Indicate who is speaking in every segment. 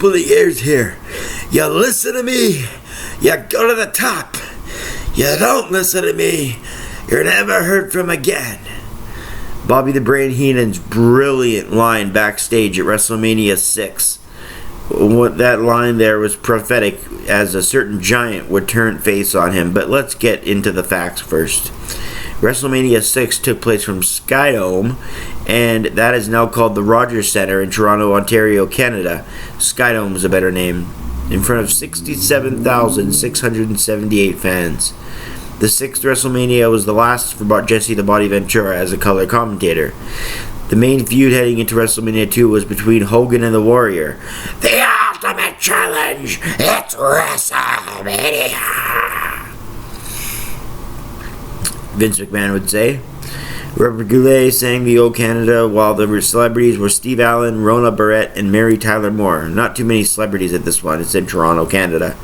Speaker 1: splitting hairs here. You listen to me, you go to the top. You don't listen to me, you're never heard from again. Bobby the Brain Heenan's brilliant line backstage at WrestleMania 6. What that line there was prophetic, as a certain giant would turn face on him. But let's get into the facts first. WrestleMania 6 took place from Skydome, and that is now called the Rogers Centre in Toronto, Ontario, Canada. Skydome is a better name. In front of 67,678 fans. The 6th WrestleMania was the last for Jesse the Body Ventura as a color commentator. The main feud heading into WrestleMania 2 was between Hogan and the Warrior. The ultimate challenge! It's WrestleMania! Vince McMahon would say. Robert Goulet sang the Old Canada, while the celebrities were Steve Allen, Rona Barrett, and Mary Tyler Moore. Not too many celebrities at this one. It's in Toronto, Canada.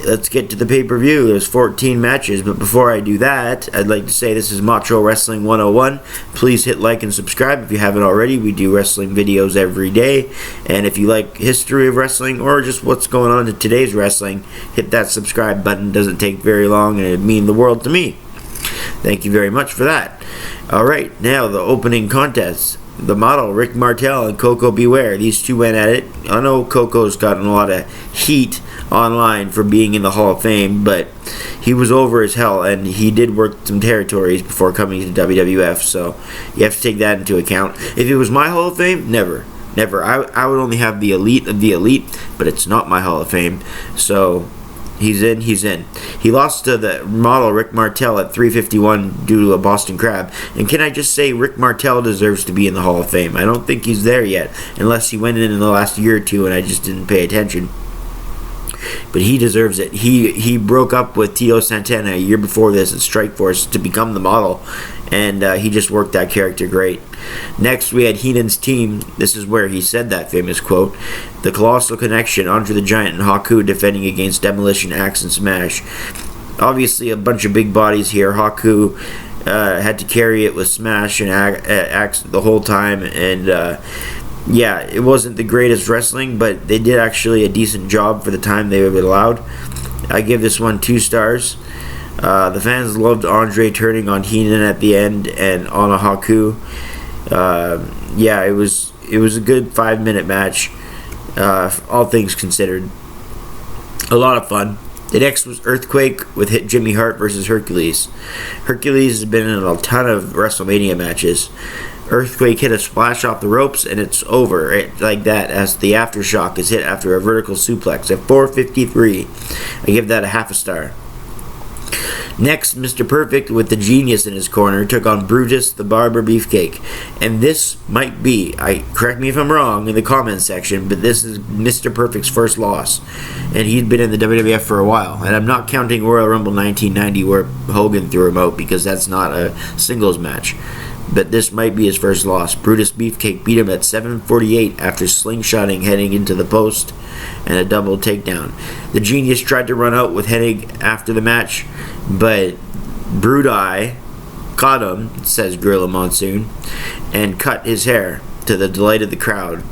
Speaker 1: Let's get to the pay-per-view. There's 14 matches, but before I do that, I'd like to say this is Macho Wrestling 101. Please hit like and subscribe if you haven't already. We do wrestling videos every day, and if you like history of wrestling or just what's going on in today's wrestling, hit that subscribe button. It doesn't take very long, and it'd mean the world to me. Thank you very much for that. Alright, now the opening contest. The model, Rick Martel and Coco Beware. These two went at it. I know Coco's gotten a lot of heat online for being in the Hall of Fame, but he was over as hell, and he did work some territories before coming to WWF, so you have to take that into account. If it was my Hall of Fame, never. I would only have the elite of the elite, but it's not my Hall of Fame, so he's in. He lost to the model Rick Martel at 351 due to a Boston Crab. And can I just say, Rick Martel deserves to be in the Hall of Fame. I don't think he's there yet, unless he went in the last year or two and I just didn't pay attention. But he deserves it. He broke up with Tito Santana a year before this at Strikeforce to become the model, and he just worked that character great. Next, we had Heenan's team. This is where he said that famous quote. The Colossal Connection, Andre the Giant, and Haku defending against Demolition, Axe, and Smash. Obviously, a bunch of big bodies here. Haku had to carry it with Smash and Axe the whole time, and yeah, it wasn't the greatest wrestling, but they did actually a decent job for the time they were allowed. I give this one 2 stars. The fans loved Andre turning on Heenan at the end and on a Haku. Yeah, it was a good 5-minute match, all things considered. A lot of fun. The next was Earthquake with Jimmy Hart versus Hercules. Hercules has been in a ton of WrestleMania matches. Earthquake hit a splash off the ropes, and it's over like that as the aftershock is hit after a vertical suplex at 4:53. I give that a half a star. Next, Mr. Perfect with the Genius in his corner took on Brutus the Barber Beefcake. And this might be, correct me if I'm wrong in the comments section, but this is Mr. Perfect's first loss. And he'd been in the WWF for a while. And I'm not counting Royal Rumble 1990 where Hogan threw him out, because that's not a singles match. But this might be his first loss. Brutus Beefcake beat him at 7:48 after slingshotting heading into the post and a double takedown. The Genius tried to run out with Hennig after the match, but Brudai caught him, says Gorilla Monsoon, and cut his hair to the delight of the crowd.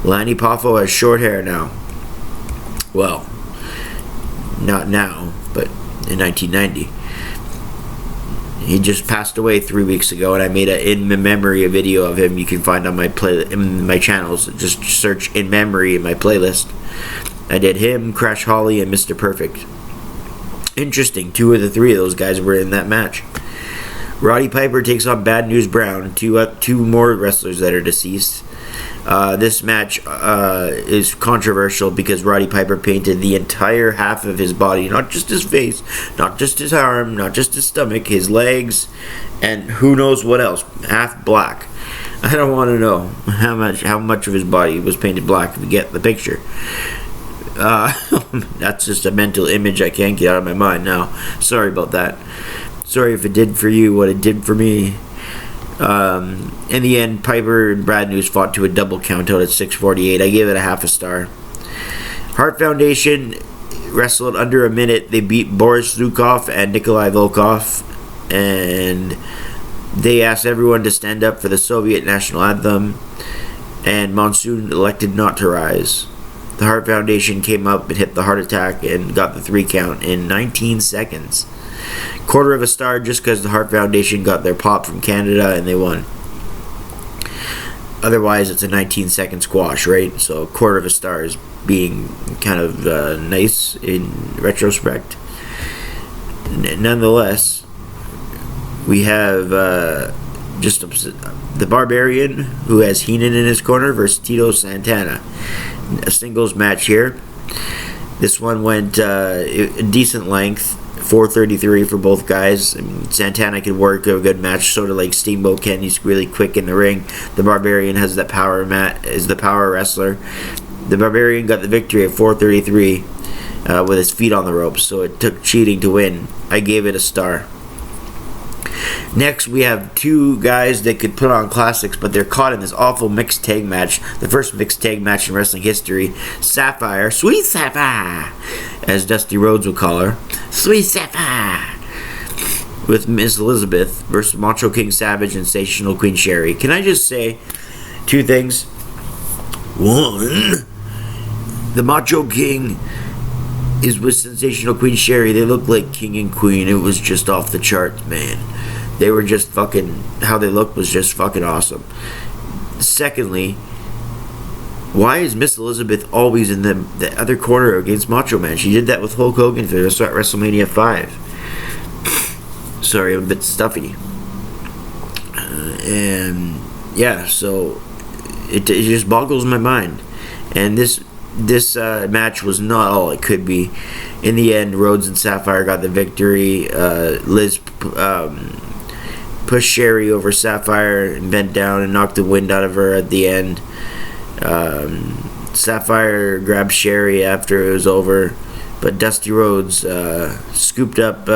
Speaker 1: Lanny Poffo has short hair now. Well, not now, but in 1990. He just passed away 3 weeks ago, and I made a in memory a video of him. You can find on my in my channels. Just search in memory in my playlist. I did him, Crash Holly, and Mr. Perfect. Interesting. 2 of the 3 of those guys were in that match. Roddy Piper takes on Bad News Brown, two more wrestlers that are deceased. This match is controversial because Roddy Piper painted the entire half of his body, not just his face, not just his arm, not just his stomach, his legs, and who knows what else, half black. I don't want to know how much of his body was painted black if you get the picture. That's just a mental image I can't get out of my mind now. Sorry about that. Sorry if it did for you what it did for me. In the end, Piper and Brad News fought to a double count out at 6:48. I gave it a half a star. Hart Foundation wrestled under a minute. They beat Boris Zukov and Nikolai Volkov, and they asked everyone to stand up for the Soviet national anthem. and Monsoon elected not to rise. The Hart Foundation came up and hit the Heart Attack and got the 3 count in 19 seconds. Quarter of a star just because the Hart Foundation got their pop from Canada and they won. Otherwise, it's a 19-second squash, right? So a quarter of a star is being kind of nice in retrospect. Nonetheless, we have just the Barbarian, who has Heenan in his corner, versus Tito Santana. A singles match here. This one went a decent length, 4:33 for both guys. I mean, Santana can work a good match, sort of like Steamboat can. He's really quick in the ring. The Barbarian has that power. Is the power wrestler. The Barbarian got the victory at 4:33 with his feet on the ropes, so it took cheating to win. I gave it a star. Next, we have 2 guys that could put on classics, but they're caught in this awful mixed tag match. The first mixed tag match in wrestling history. Sapphire, Sweet Sapphire, as Dusty Rhodes would call her. Sweet Sapphire. With Miss Elizabeth versus Macho King Savage and Sensational Queen Sherry. Can I just say 2 things? One, the Macho King is with Sensational Queen Sherry. They look like king and queen. It was just off the charts, man. They were just fucking, how they looked was just fucking awesome. Secondly, why is Miss Elizabeth always in the other corner against Macho Man? She did that with Hulk Hogan for WrestleMania 5. Sorry, I'm a bit stuffy. And yeah, so it just boggles my mind. And this match was not all it could be. In the end, Rhodes and Sapphire got the victory. Liz pushed Sherry over Sapphire and bent down and knocked the wind out of her at the end. Sapphire grabbed Sherry after it was over, but Dusty Rhodes scooped up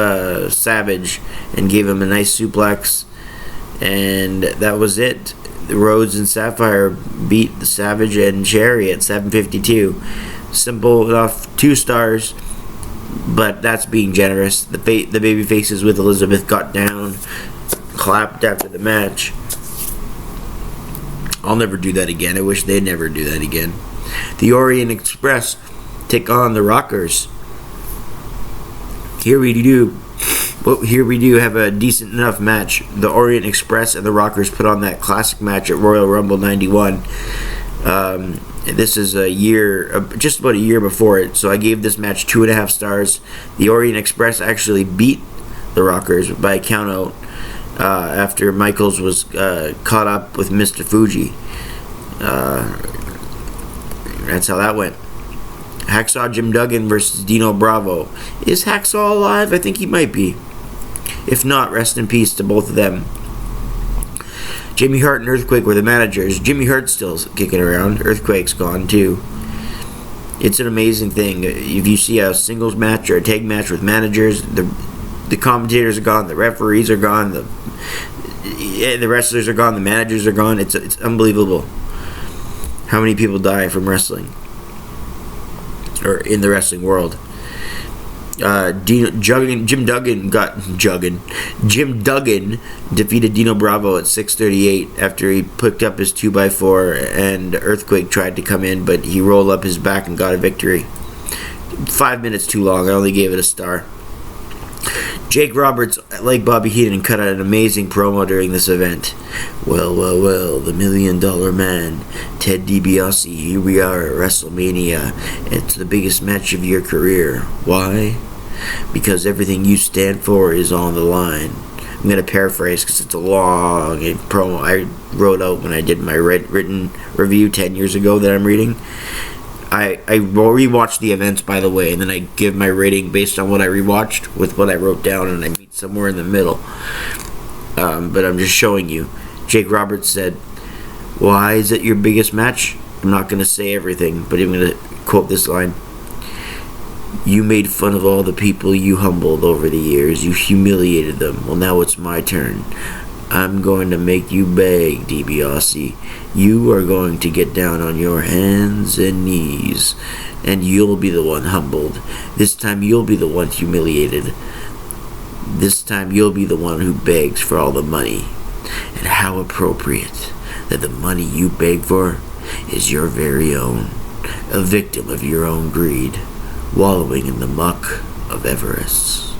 Speaker 1: Savage and gave him a nice suplex, and that was it. Rhodes and Sapphire beat the Savage and Sherry at 7:52. Simple enough, 2 stars, but that's being generous. The baby faces with Elizabeth got down, clapped after the match. I'll never do that again. I wish they'd never do that again. The Orient Express take on the Rockers. Here we do have a decent enough match. The Orient Express and the Rockers put on that classic match at Royal Rumble 91. This is just about a year before it, so I gave this match 2.5 stars. The Orient Express actually beat the Rockers by a countout after Michaels was caught up with Mr. Fuji. That's how that went. Hacksaw Jim Duggan versus Dino Bravo. Is Hacksaw alive? I think he might be. If not, rest in peace to both of them. Jimmy Hart and Earthquake were the managers. Jimmy Hart's still kicking around. Earthquake's gone too. It's an amazing thing. If you see a singles match or a tag match with managers, the commentators are gone, the referees are gone, the wrestlers are gone, the managers are gone. It's unbelievable how many people die from wrestling or in the wrestling world. Jim Duggan defeated Dino Bravo at 6:38 after he picked up his 2x4 and Earthquake tried to come in, but he rolled up his back and got a victory. 5 minutes too long. I only gave it a star. Jake Roberts, like Bobby Heenan, cut out an amazing promo during this event. Well, the $1 Million Man, Ted DiBiase, here we are at WrestleMania. It's the biggest match of your career. Why? Because everything you stand for is on the line. I'm going to paraphrase because it's a long promo I wrote out when I did my written review 10 years ago that I'm reading. I rewatched the events, by the way, and then I give my rating based on what I rewatched with what I wrote down, and I meet somewhere in the middle. But I'm just showing you. Jake Roberts said, "Why is it your biggest match?" I'm not going to say everything, but I'm going to quote this line. "You made fun of all the people you humbled over the years. You humiliated them. Well, now it's my turn. I'm going to make you beg, DiBiase. You are going to get down on your hands and knees, and you'll be the one humbled. This time you'll be the one humiliated. This time you'll be the one who begs for all the money. And how appropriate that the money you beg for is your very own, a victim of your own greed, wallowing in the muck of Everest.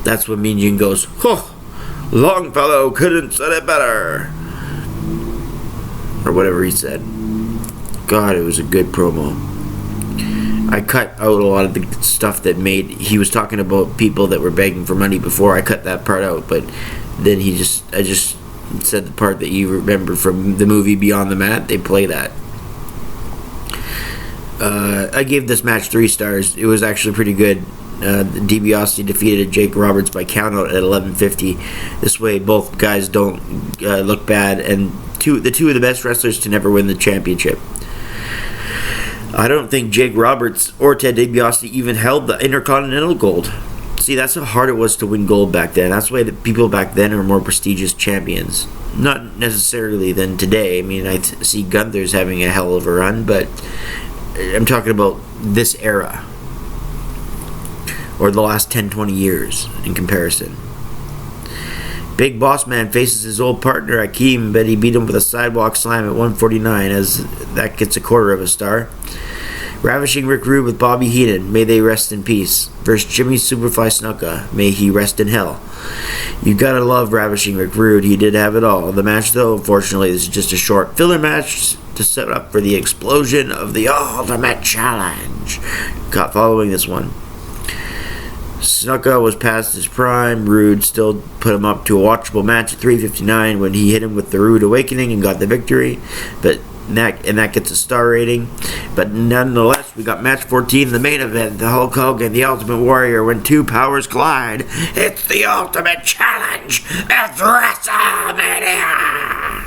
Speaker 1: That's when Mean Gene goes, "Huh, Longfellow couldn't said it better," or whatever he said. God, it was a good promo. I cut out a lot of the stuff that he was talking about people that were begging for money before. I cut that part out, but then I just said the part that you remember from the movie Beyond the Mat. They play that. I gave this match 3 stars. It was actually pretty good. DiBiase defeated Jake Roberts by countout at 11:50. This way, both guys don't look bad, and the two of the best wrestlers to never win the championship. I don't think Jake Roberts or Ted DiBiase even held the Intercontinental gold. See, that's how hard it was to win gold back then. That's why the people back then are more prestigious champions. Not necessarily than today. I mean, I see Gunther's having a hell of a run, but I'm talking about this era. Or the last 10-20 years in comparison. Big Boss Man faces his old partner Akeem, but he beat him with a sidewalk slam at 149, as that gets a 1/4 of a star. Ravishing Rick Rude with Bobby Heenan, may they rest in peace, versus Jimmy Superfly Snuka, may he rest in hell. You gotta love Ravishing Rick Rude, he did have it all. The match, though, unfortunately, this is just a short filler match to set up for the explosion of the Ultimate Challenge. Caught following this one. Snuka was past his prime. Rude still put him up to a watchable match at 3:59 when he hit him with the Rude Awakening and got the victory. But that gets a star rating. But nonetheless, we got match 14, the main event. The Hulk Hogan, the Ultimate Warrior, when two powers collide. It's the Ultimate Challenge. It's WrestleMania.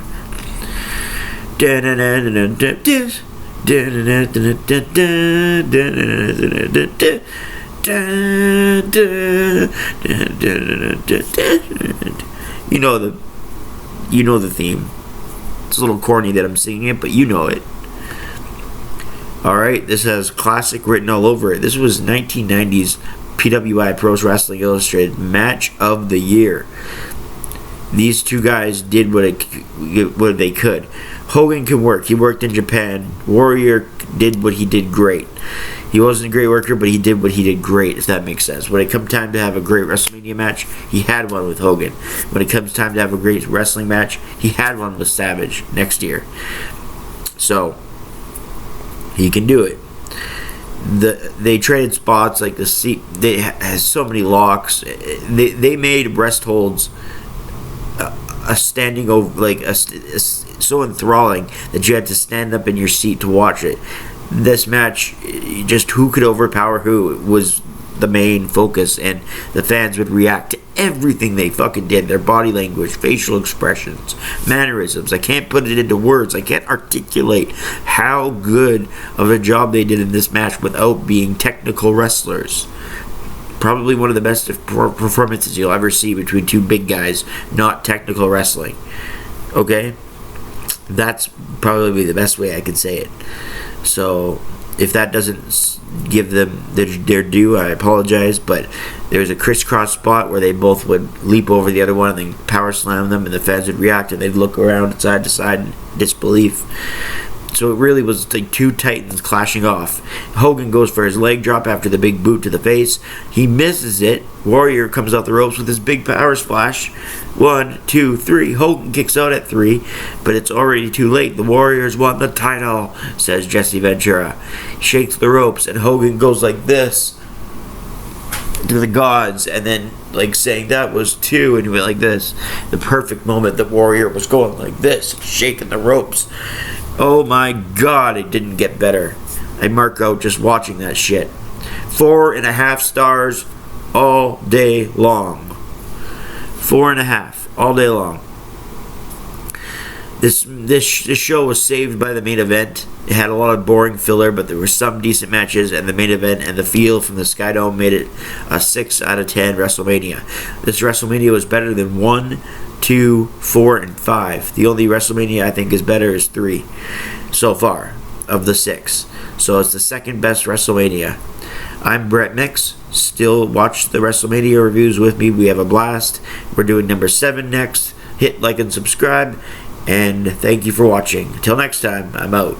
Speaker 1: You know the theme. It's a little corny that I'm singing it, but you know it. Alright, this has classic written all over it. This was 1990s PWI Pros Wrestling Illustrated Match of the Year. These two guys did what they could. Hogan can work. He worked in Japan. Warrior did what he did great. He wasn't a great worker, but he did what he did great, if that makes sense. When it comes time to have a great WrestleMania match, he had one with Hogan. When it comes time to have a great wrestling match, he had one with Savage next year. So, he can do it. They traded spots, like the seat. They had so many locks. They made rest holds a standing over, like so enthralling that you had to stand up in your seat to watch it. This match, just who could overpower who was the main focus, and the fans would react to everything they fucking did. Their body language, facial expressions, mannerisms. I can't put it into words. I can't articulate how good of a job they did in this match without being technical wrestlers. Probably one of the best performances you'll ever see between two big guys, not technical wrestling. Okay? That's probably the best way I could say it. So, if that doesn't give them their due, I apologize, but there's a crisscross spot where they both would leap over the other one and then power slam them, and the fans would react, and they'd look around side to side in disbelief. So it really was like two titans clashing off. Hogan goes for his leg drop after the big boot to the face. He misses it. Warrior comes out the ropes with his big power splash. 1, 2, 3. Hogan kicks out at 3, but it's already too late. The Warriors won the title, says Jesse Ventura. He shakes the ropes, and Hogan goes like this to the gods, and then like saying that was 2, and he went like this. The perfect moment that Warrior was going like this, shaking the ropes. Oh my god, it didn't get better. I mark out just watching that shit. 4.5 stars all day long. 4.5 all day long. This show was saved by the main event. It had a lot of boring filler, but there were some decent matches, and the main event and the feel from the skydome made it a 6 out of 10 WrestleMania. This WrestleMania was better than 1, 2, 4, and 5. The only WrestleMania I think is better is 3 so far of the 6. So it's the second best WrestleMania. I'm Brett Mix. Still watch the WrestleMania reviews with me. We have a blast. We're doing number 7 next. Hit like and subscribe. And thank you for watching. Until next time, I'm out.